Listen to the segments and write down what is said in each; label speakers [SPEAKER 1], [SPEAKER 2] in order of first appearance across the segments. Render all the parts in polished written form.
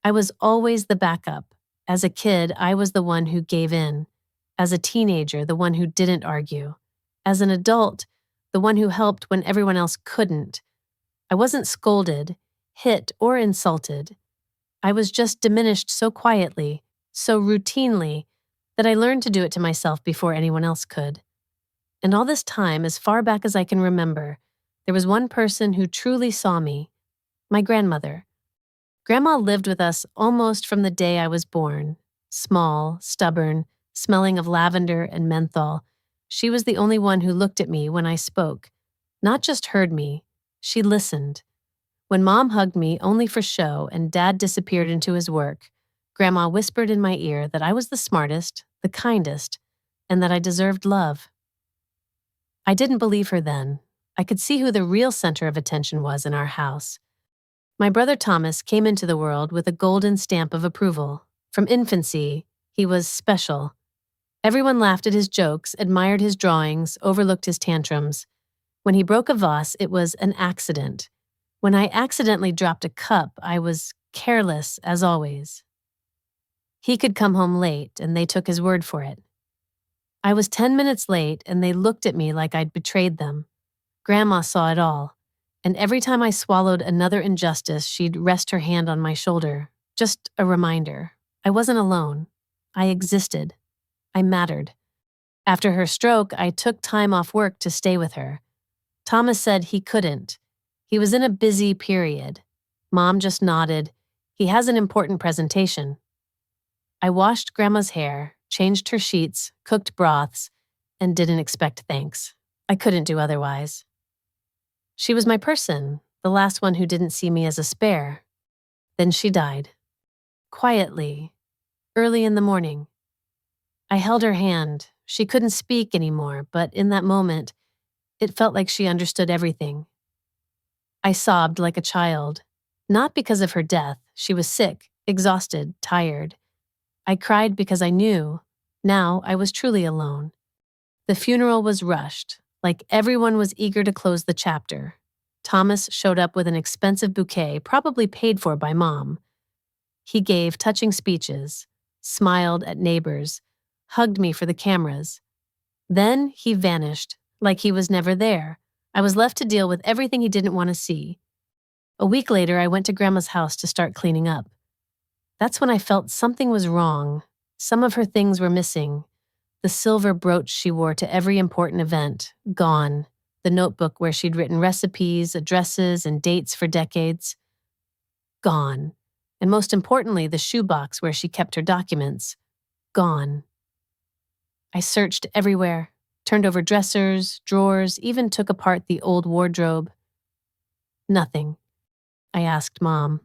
[SPEAKER 1] I was always the backup. As a kid, I was the one who gave in. As a teenager, the one who didn't argue. As an adult, the one who helped when everyone else couldn't. I wasn't scolded, hit, or insulted. I was just diminished so quietly, so routinely, that I learned to do it to myself before anyone else could. And all this time, as far back as I can remember, there was one person who truly saw me: my grandmother. Grandma lived with us almost from the day I was born. Small, stubborn, smelling of lavender and menthol. She was the only one who looked at me when I spoke. Not just heard me, she listened. When Mom hugged me only for show and Dad disappeared into his work, Grandma whispered in my ear that I was the smartest, the kindest, and that I deserved love. I didn't believe her then. I could see who the real center of attention was in our house. My brother Thomas came into the world with a golden stamp of approval. From infancy, he was special. Everyone laughed at his jokes, admired his drawings, overlooked his tantrums. When he broke a vase, it was an accident. When I accidentally dropped a cup, I was careless as always. He could come home late, and they took his word for it. I was 10 minutes late, and they looked at me like I'd betrayed them. Grandma saw it all. And every time I swallowed another injustice, she'd rest her hand on my shoulder. Just a reminder. I wasn't alone. I existed. I mattered. After her stroke, I took time off work to stay with her. Thomas said he couldn't. He was in a busy period. Mom just nodded. He has an important presentation. I washed Grandma's hair, changed her sheets, cooked broths, and didn't expect thanks. I couldn't do otherwise. She was my person, the last one who didn't see me as a spare. Then she died. Quietly, early in the morning. I held her hand. She couldn't speak anymore, but in that moment, it felt like she understood everything. I sobbed like a child. Not because of her death. She was sick, exhausted, tired. I cried because I knew. Now I was truly alone. The funeral was rushed. Like everyone was eager to close the chapter. Thomas showed up with an expensive bouquet, probably paid for by Mom. He gave touching speeches, smiled at neighbors, hugged me for the cameras. Then he vanished, like he was never there. I was left to deal with everything he didn't want to see. A week later, I went to Grandma's house to start cleaning up. That's when I felt something was wrong. Some of her things were missing. The silver brooch she wore to every important event, gone. The notebook where she'd written recipes, addresses, and dates for decades, gone. And most importantly, the shoebox where she kept her documents, gone. I searched everywhere, turned over dressers, drawers, even took apart the old wardrobe. Nothing. I asked Mom.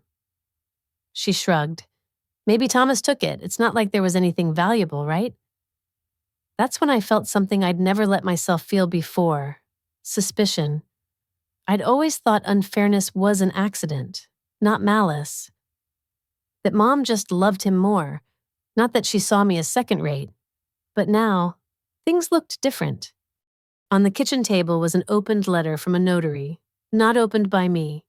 [SPEAKER 1] She shrugged. Maybe Thomas took it. It's not like there was anything valuable, right? That's when I felt something I'd never let myself feel before: suspicion. I'd always thought unfairness was an accident, not malice. That Mom just loved him more, not that she saw me as second-rate. But now, things looked different. On the kitchen table was an opened letter from a notary, not opened by me.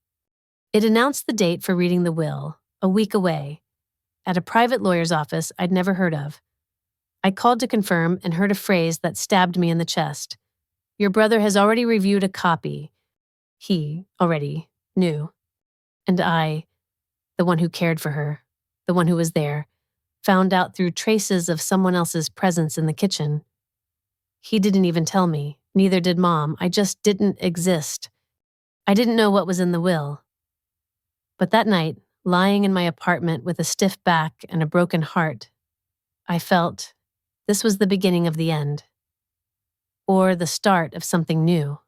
[SPEAKER 1] It announced the date for reading the will, a week away, at a private lawyer's office I'd never heard of. I called to confirm and heard a phrase that stabbed me in the chest. Your brother has already reviewed a copy. He already knew. And I, the one who cared for her, the one who was there, found out through traces of someone else's presence in the kitchen. He didn't even tell me, neither did Mom. I just didn't exist. I didn't know what was in the will. But that night, lying in my apartment with a stiff back and a broken heart, I felt this was the beginning of the end. Or the start of something new.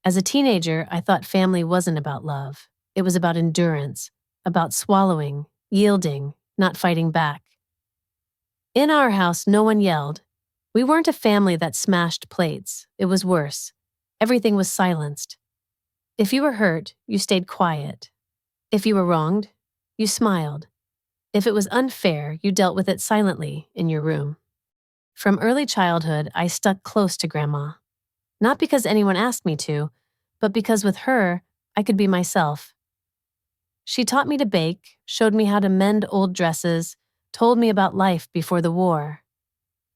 [SPEAKER 1] As a teenager, I thought family wasn't about love. It was about endurance, about swallowing, yielding, not fighting back. In our house, no one yelled. We weren't a family that smashed plates. It was worse. Everything was silenced. If you were hurt, you stayed quiet. If you were wronged, you smiled. If it was unfair, you dealt with it silently in your room. From early childhood, I stuck close to Grandma. Not because anyone asked me to, but because with her, I could be myself. She taught me to bake, showed me how to mend old dresses, told me about life before the war.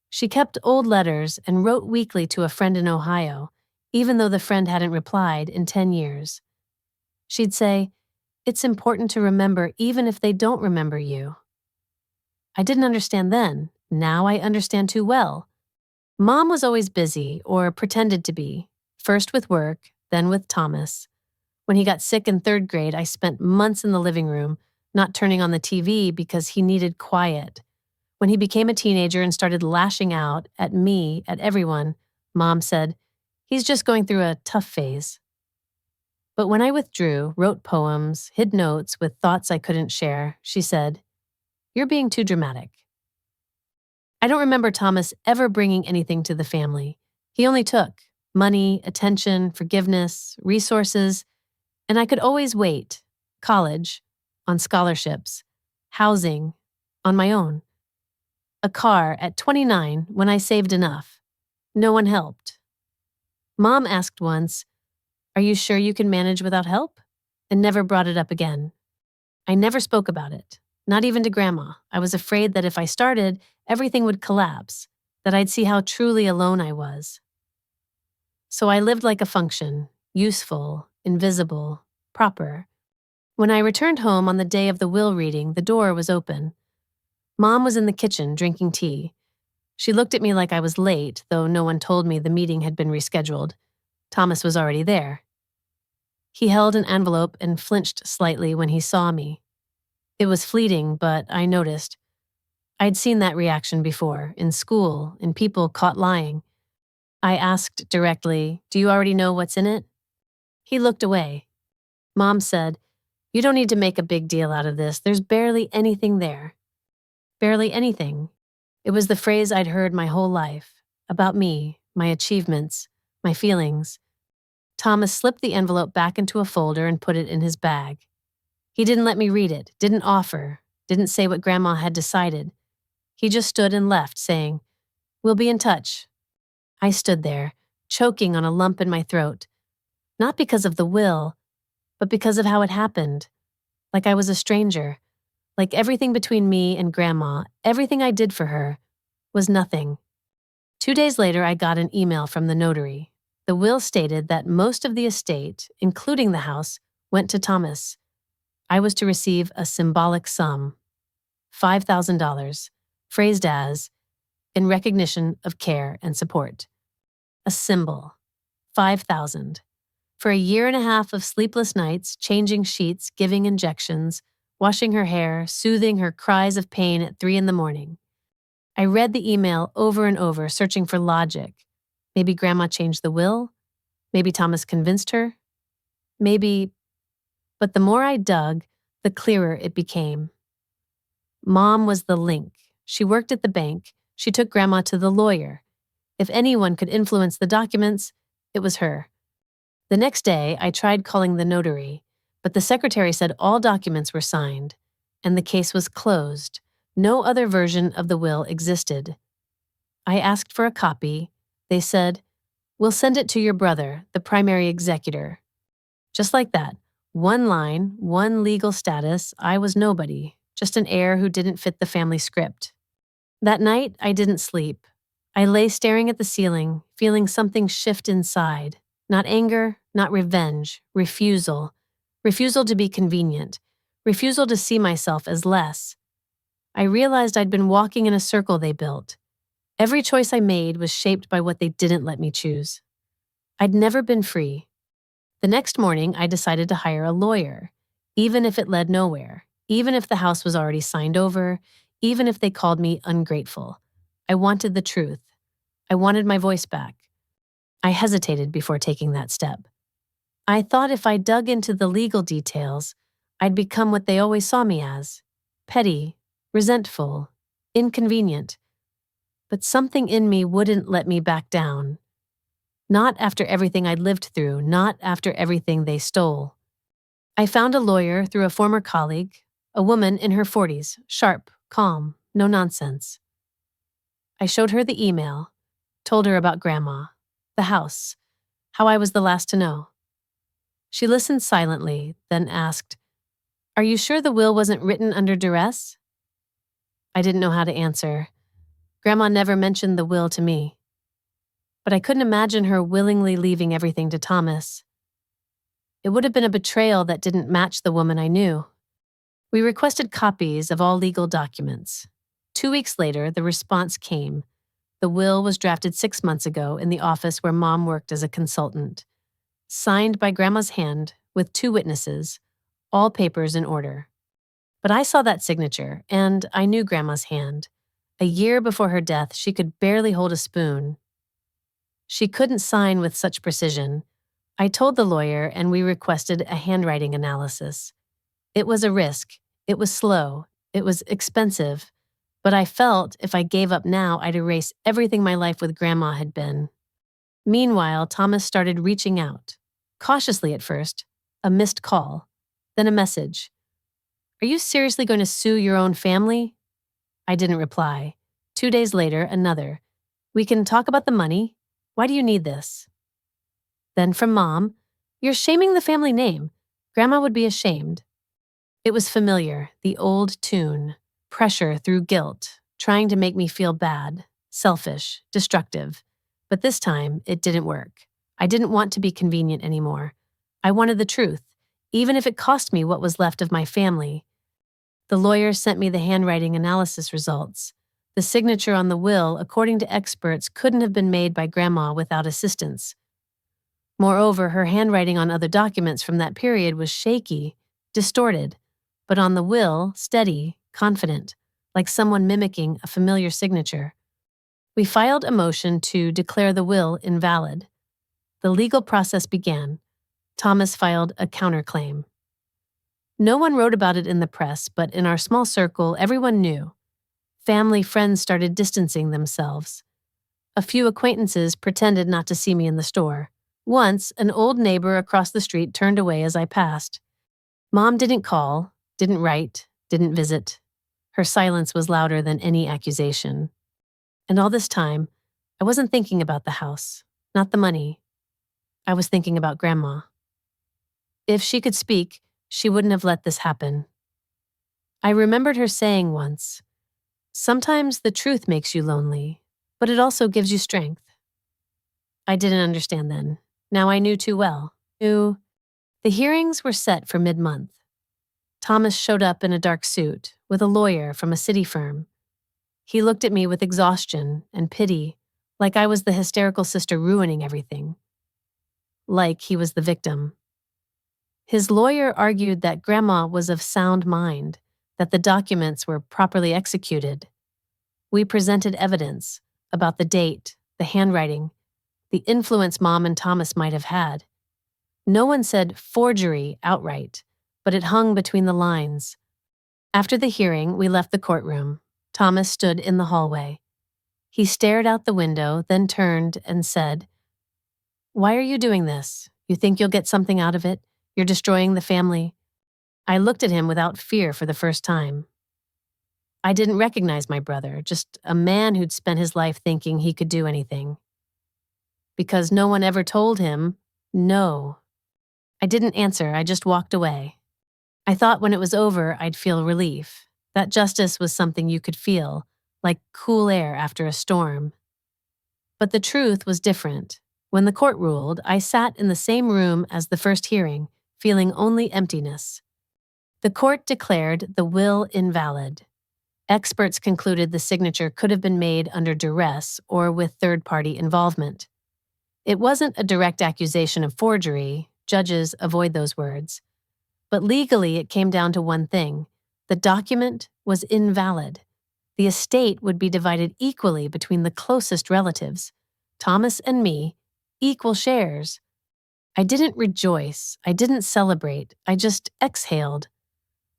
[SPEAKER 1] She kept old letters and wrote weekly to a friend in Ohio, even though the friend hadn't replied in 10 years. She'd say, "It's important to remember even if they don't remember you." I didn't understand then. Now I understand too well. Mom was always busy, or pretended to be, first with work, then with Thomas. When he got sick in 3rd grade, I spent months in the living room, not turning on the TV because he needed quiet. When he became a teenager and started lashing out at me, at everyone, Mom said, "He's just going through a tough phase." But when I withdrew, wrote poems, hid notes with thoughts I couldn't share, she said, "You're being too dramatic." I don't remember Thomas ever bringing anything to the family. He only took money, attention, forgiveness, resources, and I could always wait. College, on scholarships, housing, on my own. A car at 29 when I saved enough. No one helped. Mom asked once, "Are you sure you can manage without help?" and never brought it up again. I never spoke about it, not even to Grandma. I was afraid that if I started, everything would collapse, that I'd see how truly alone I was. So I lived like a function, useful, invisible, proper. When I returned home on the day of the will reading, the door was open. Mom was in the kitchen drinking tea. She looked at me like I was late, though no one told me the meeting had been rescheduled. Thomas was already there. He held an envelope and flinched slightly when he saw me. It was fleeting, but I noticed. I'd seen that reaction before, in school, in people caught lying. I asked directly, "Do you already know what's in it?" He looked away. Mom said, "You don't need to make a big deal out of this. There's barely anything there." Barely anything. It was the phrase I'd heard my whole life, about me, my achievements, my feelings. Thomas slipped the envelope back into a folder and put it in his bag. He didn't let me read it, didn't offer, didn't say what Grandma had decided. He just stood and left, saying, "We'll be in touch." I stood there, choking on a lump in my throat. Not because of the will, but because of how it happened. Like I was a stranger. Like everything between me and Grandma, everything I did for her, was nothing. 2 days later, I got an email from the notary. The will stated that most of the estate, including the house, went to Thomas. I was to receive a symbolic sum, $5,000, phrased as, "in recognition of care and support." A symbol, 5,000. For a year and a half of sleepless nights, changing sheets, giving injections, washing her hair, soothing her cries of pain at 3 a.m. I read the email over and over, searching for logic. Maybe Grandma changed the will. Maybe Thomas convinced her. Maybe. But the more I dug, the clearer it became. Mom was the link. She worked at the bank. She took Grandma to the lawyer. If anyone could influence the documents, it was her. The next day, I tried calling the notary, but the secretary said all documents were signed, and the case was closed. No other version of the will existed. I asked for a copy. They said, "We'll send it to your brother, the primary executor." Just like that. One line, one legal status, I was nobody, just an heir who didn't fit the family script. That night, I didn't sleep. I lay staring at the ceiling, feeling something shift inside. Not anger, not revenge, refusal. Refusal to be convenient. Refusal to see myself as less. I realized I'd been walking in a circle they built. Every choice I made was shaped by what they didn't let me choose. I'd never been free. The next morning, I decided to hire a lawyer, even if it led nowhere, even if the house was already signed over, even if they called me ungrateful. I wanted the truth. I wanted my voice back. I hesitated before taking that step. I thought if I dug into the legal details, I'd become what they always saw me as: petty, resentful, inconvenient. But something in me wouldn't let me back down. Not after everything I'd lived through, not after everything they stole. I found a lawyer through a former colleague, a woman in her 40s, sharp, calm, no nonsense. I showed her the email, told her about Grandma, the house, how I was the last to know. She listened silently, then asked, Are you sure the will wasn't written under duress? I didn't know how to answer. Grandma never mentioned the will to me. But I couldn't imagine her willingly leaving everything to Thomas. It would have been a betrayal that didn't match the woman I knew. We requested copies of all legal documents. 2 weeks later, the response came. The will was drafted 6 months ago in the office where Mom worked as a consultant. Signed by Grandma's hand with 2 witnesses, all papers in order. But I saw that signature, and I knew Grandma's hand. A year before her death, she could barely hold a spoon. She couldn't sign with such precision. I told the lawyer, and we requested a handwriting analysis. It was a risk. It was slow. It was expensive. But I felt if I gave up now, I'd erase everything my life with Grandma had been. Meanwhile, Thomas started reaching out. Cautiously at first, a missed call, then a message. Are you seriously going to sue your own family? I didn't reply. 2 days later, another. We can talk about the money. Why do you need this? Then from Mom, you're shaming the family name. Grandma would be ashamed. It was familiar, the old tune. Pressure through guilt, trying to make me feel bad, selfish, destructive. But this time, it didn't work. I didn't want to be convenient anymore. I wanted the truth, even if it cost me what was left of my family. The lawyer sent me the handwriting analysis results. The signature on the will, according to experts, couldn't have been made by Grandma without assistance. Moreover, her handwriting on other documents from that period was shaky, distorted, but on the will, steady, confident, like someone mimicking a familiar signature. We filed a motion to declare the will invalid. The legal process began. Thomas filed a counterclaim. No one wrote about it in the press, but in our small circle, everyone knew. Family friends started distancing themselves. A few acquaintances pretended not to see me in the store. Once, an old neighbor across the street turned away as I passed. Mom didn't call, didn't write, didn't visit. Her silence was louder than any accusation. And all this time, I wasn't thinking about the house, not the money. I was thinking about Grandma. If she could speak, she wouldn't have let this happen. I remembered her saying once, "Sometimes the truth makes you lonely, but it also gives you strength." I didn't understand then. Now I knew too well. The hearings were set for mid-month. Thomas showed up in a dark suit with a lawyer from a city firm. He looked at me with exhaustion and pity, like I was the hysterical sister ruining everything. Like he was the victim. His lawyer argued that Grandma was of sound mind, that the documents were properly executed. We presented evidence about the date, the handwriting, the influence Mom and Thomas might have had. No one said forgery outright, but it hung between the lines. After the hearing, we left the courtroom. Thomas stood in the hallway. He stared out the window, then turned and said, "Why are you doing this? You think you'll get something out of it? You're destroying the family." I looked at him without fear for the first time. I didn't recognize my brother, just a man who'd spent his life thinking he could do anything. Because no one ever told him, no. I didn't answer, I just walked away. I thought when it was over, I'd feel relief. That justice was something you could feel, like cool air after a storm. But the truth was different. When the court ruled, I sat in the same room as the first hearing, feeling only emptiness. The court declared the will invalid. Experts concluded the signature could have been made under duress or with third-party involvement. It wasn't a direct accusation of forgery. Judges avoid those words. But legally, it came down to one thing. The document was invalid. The estate would be divided equally between the closest relatives, Thomas and me, equal shares. I didn't rejoice. I didn't celebrate. I just exhaled.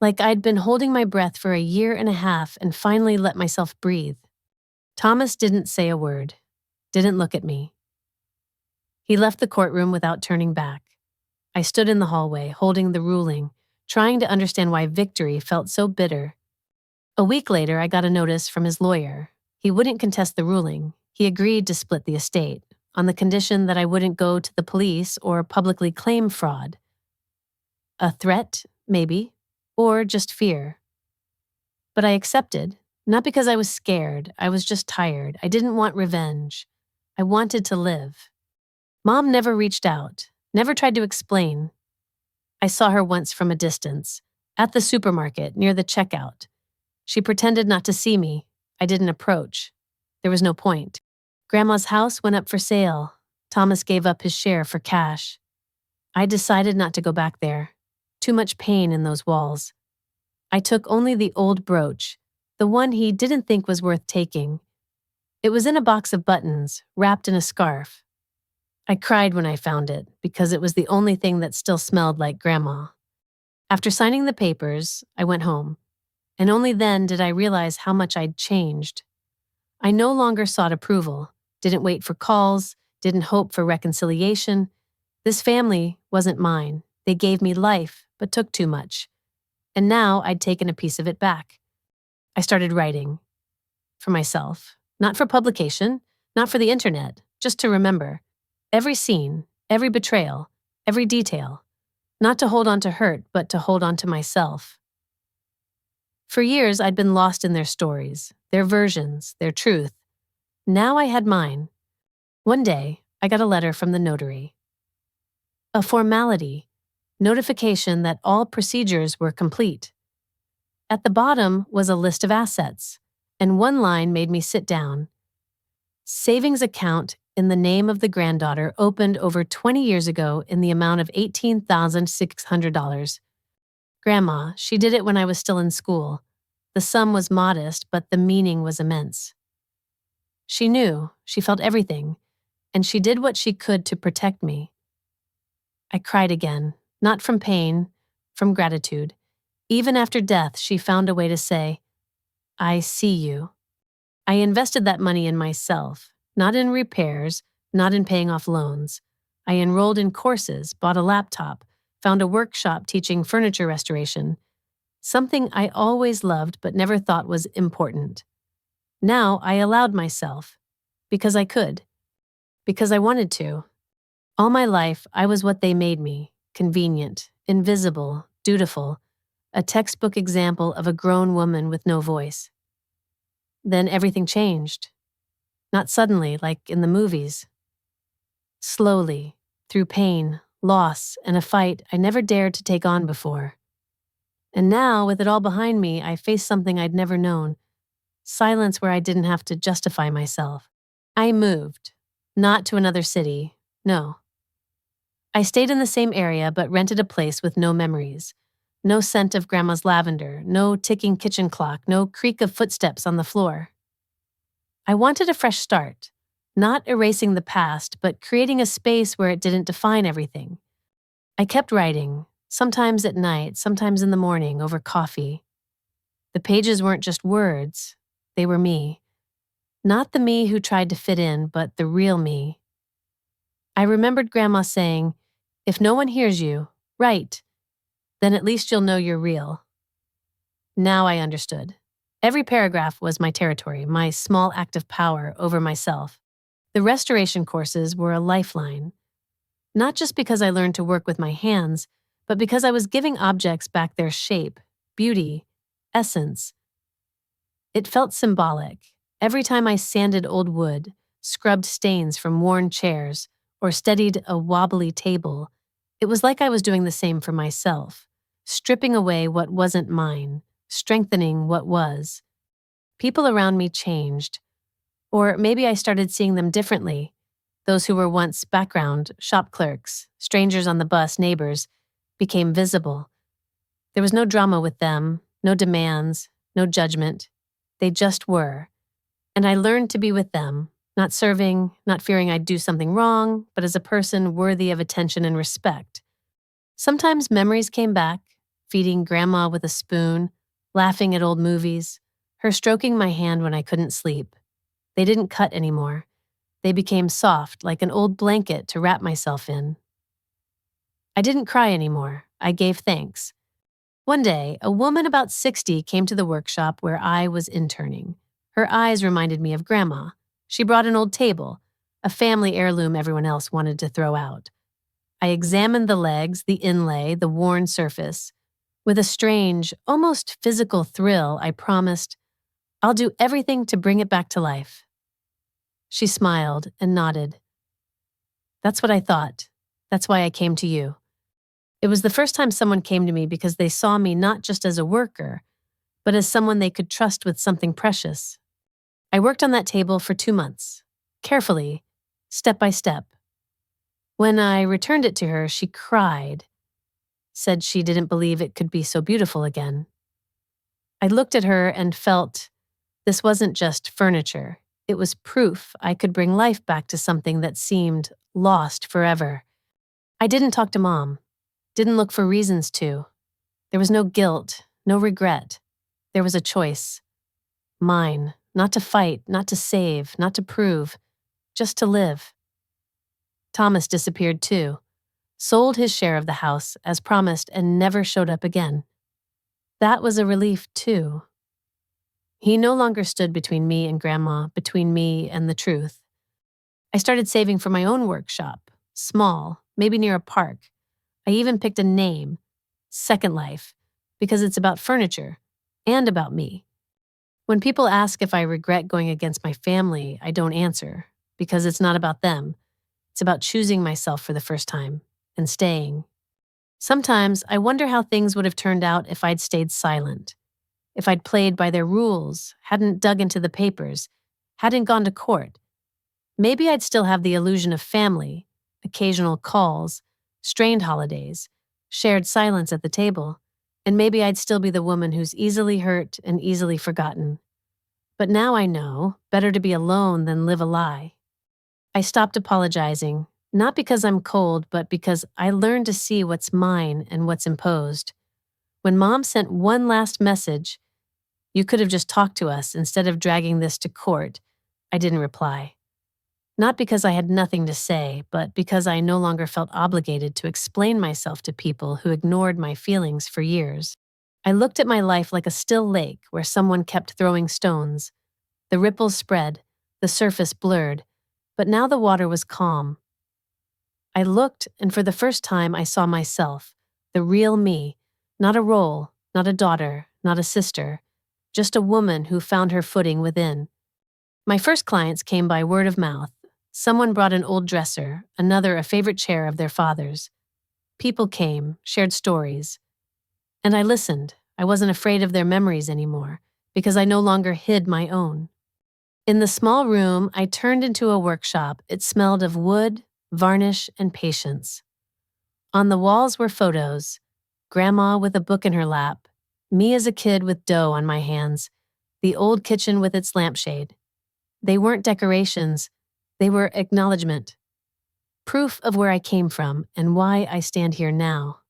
[SPEAKER 1] Like I'd been holding my breath for a year and a half and finally let myself breathe. Thomas didn't say a word, didn't look at me. He left the courtroom without turning back. I stood in the hallway, holding the ruling, trying to understand why victory felt so bitter. A week later, I got a notice from his lawyer. He wouldn't contest the ruling. He agreed to split the estate, on the condition that I wouldn't go to the police or publicly claim fraud. A threat, maybe, or just fear. But I accepted, not because I was scared, I was just tired. I didn't want revenge. I wanted to live. Mom never reached out, never tried to explain. I saw her once from a distance, at the supermarket near the checkout. She pretended not to see me. I didn't approach. There was no point. Grandma's house went up for sale. Thomas gave up his share for cash. I decided not to go back there. Too much pain in those walls. I took only the old brooch, the one he didn't think was worth taking. It was in a box of buttons, wrapped in a scarf. I cried when I found it, because it was the only thing that still smelled like Grandma. After signing the papers, I went home, and only then did I realize how much I'd changed. I no longer sought approval, didn't wait for calls, didn't hope for reconciliation. This family wasn't mine. They gave me life, but took too much. And now I'd taken a piece of it back. I started writing. For myself. Not for publication, not for the internet, just to remember. Every scene, every betrayal, every detail. Not to hold on to hurt, but to hold on to myself. For years, I'd been lost in their stories, their versions, their truth. Now I had mine. One day, I got a letter from the notary. A formality, notification that all procedures were complete. At the bottom was a list of assets, and one line made me sit down. Savings account in the name of the granddaughter opened over 20 years ago in the amount of $18,600. Grandma, she did it when I was still in school. The sum was modest, but the meaning was immense. She knew, she felt everything, and she did what she could to protect me. I cried again, not from pain, from gratitude. Even after death, she found a way to say, I see you. I invested that money in myself, not in repairs, not in paying off loans. I enrolled in courses, bought a laptop, found a workshop teaching furniture restoration, something I always loved but never thought was important. Now I allowed myself, because I could, because I wanted to. All my life, I was what they made me, convenient, invisible, dutiful, a textbook example of a grown woman with no voice. Then everything changed. Not suddenly, like in the movies. Slowly, through pain, loss, and a fight I never dared to take on before. And now, with it all behind me, I face something I'd never known. Silence where I didn't have to justify myself. I moved. Not to another city, no. I stayed in the same area but rented a place with no memories. No scent of Grandma's lavender, no ticking kitchen clock, no creak of footsteps on the floor. I wanted a fresh start, not erasing the past, but creating a space where it didn't define everything. I kept writing, sometimes at night, sometimes in the morning, over coffee. The pages weren't just words, they were me. Not the me who tried to fit in, but the real me. I remembered Grandma saying, if no one hears you, write. Then at least you'll know you're real. Now I understood. Every paragraph was my territory, my small act of power over myself. The restoration courses were a lifeline. Not just because I learned to work with my hands, but because I was giving objects back their shape, beauty, essence. It felt symbolic. Every time I sanded old wood, scrubbed stains from worn chairs, or steadied a wobbly table, it was like I was doing the same for myself, stripping away what wasn't mine, strengthening what was. People around me changed. Or maybe I started seeing them differently. Those who were once background, shop clerks, strangers on the bus, neighbors, became visible. There was no drama with them, no demands, no judgment. They just were. And I learned to be with them, not serving, not fearing I'd do something wrong, but as a person worthy of attention and respect. Sometimes memories came back, feeding Grandma with a spoon, laughing at old movies, her stroking my hand when I couldn't sleep. They didn't cut anymore. They became soft, like an old blanket to wrap myself in. I didn't cry anymore. I gave thanks. One day, a woman about 60 came to the workshop where I was interning. Her eyes reminded me of Grandma. She brought an old table, a family heirloom everyone else wanted to throw out. I examined the legs, the inlay, the worn surface. With a strange, almost physical thrill, I promised, "I'll do everything to bring it back to life." She smiled and nodded. "That's what I thought. That's why I came to you." It was the first time someone came to me because they saw me not just as a worker, but as someone they could trust with something precious. I worked on that table for 2 months, carefully, step by step. When I returned it to her, she cried, said she didn't believe it could be so beautiful again. I looked at her and felt this wasn't just furniture. It was proof I could bring life back to something that seemed lost forever. I didn't talk to Mom, didn't look for reasons to. There was no guilt, no regret. There was a choice. Mine, not to fight, not to save, not to prove, just to live. Thomas disappeared too, sold his share of the house as promised and never showed up again. That was a relief too. He no longer stood between me and Grandma, between me and the truth. I started saving for my own workshop, small, maybe near a park. I even picked a name, Second Life, because it's about furniture and about me. When people ask if I regret going against my family, I don't answer, because it's not about them. It's about choosing myself for the first time and staying. Sometimes I wonder how things would have turned out if I'd stayed silent, if I'd played by their rules, hadn't dug into the papers, hadn't gone to court. Maybe I'd still have the illusion of family, occasional calls, strained holidays, shared silence at the table, and maybe I'd still be the woman who's easily hurt and easily forgotten. But now I know, better to be alone than live a lie. I stopped apologizing, not because I'm cold, but because I learned to see what's mine and what's imposed. When Mom sent one last message, "You could have just talked to us instead of dragging this to court," I didn't reply. Not because I had nothing to say, but because I no longer felt obligated to explain myself to people who ignored my feelings for years. I looked at my life like a still lake where someone kept throwing stones. The ripples spread, the surface blurred, but now the water was calm. I looked, and for the first time I saw myself, the real me, not a role, not a daughter, not a sister, just a woman who found her footing within. My first clients came by word of mouth. Someone brought an old dresser, another a favorite chair of their father's. People came, shared stories. And I listened. I wasn't afraid of their memories anymore, because I no longer hid my own. In the small room, I turned into a workshop. It smelled of wood, varnish, and patience. On the walls were photos, Grandma with a book in her lap, me as a kid with dough on my hands, the old kitchen with its lampshade. They weren't decorations, they were acknowledgement. Proof of where I came from and why I stand here now.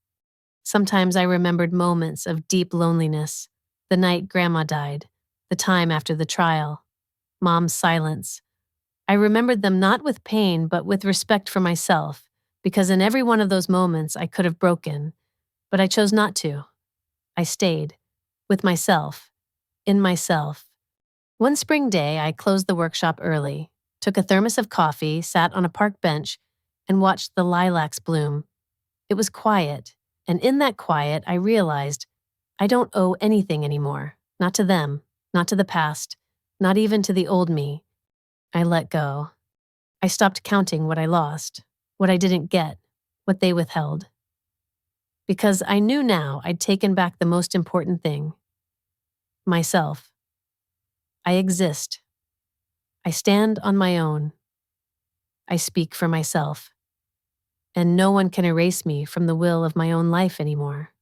[SPEAKER 1] Sometimes I remembered moments of deep loneliness, the night Grandma died, the time after the trial, Mom's silence. I remembered them not with pain, but with respect for myself, because in every one of those moments I could have broken, but I chose not to. I stayed, with myself, in myself. One spring day, I closed the workshop early, took a thermos of coffee, sat on a park bench, and watched the lilacs bloom. It was quiet, and in that quiet, I realized I don't owe anything anymore, not to them, not to the past, not even to the old me. I let go. I stopped counting what I lost, what I didn't get, what they withheld. Because I knew now I'd taken back the most important thing. Myself. I exist. I stand on my own. I speak for myself. And no one can erase me from the will of my own life anymore.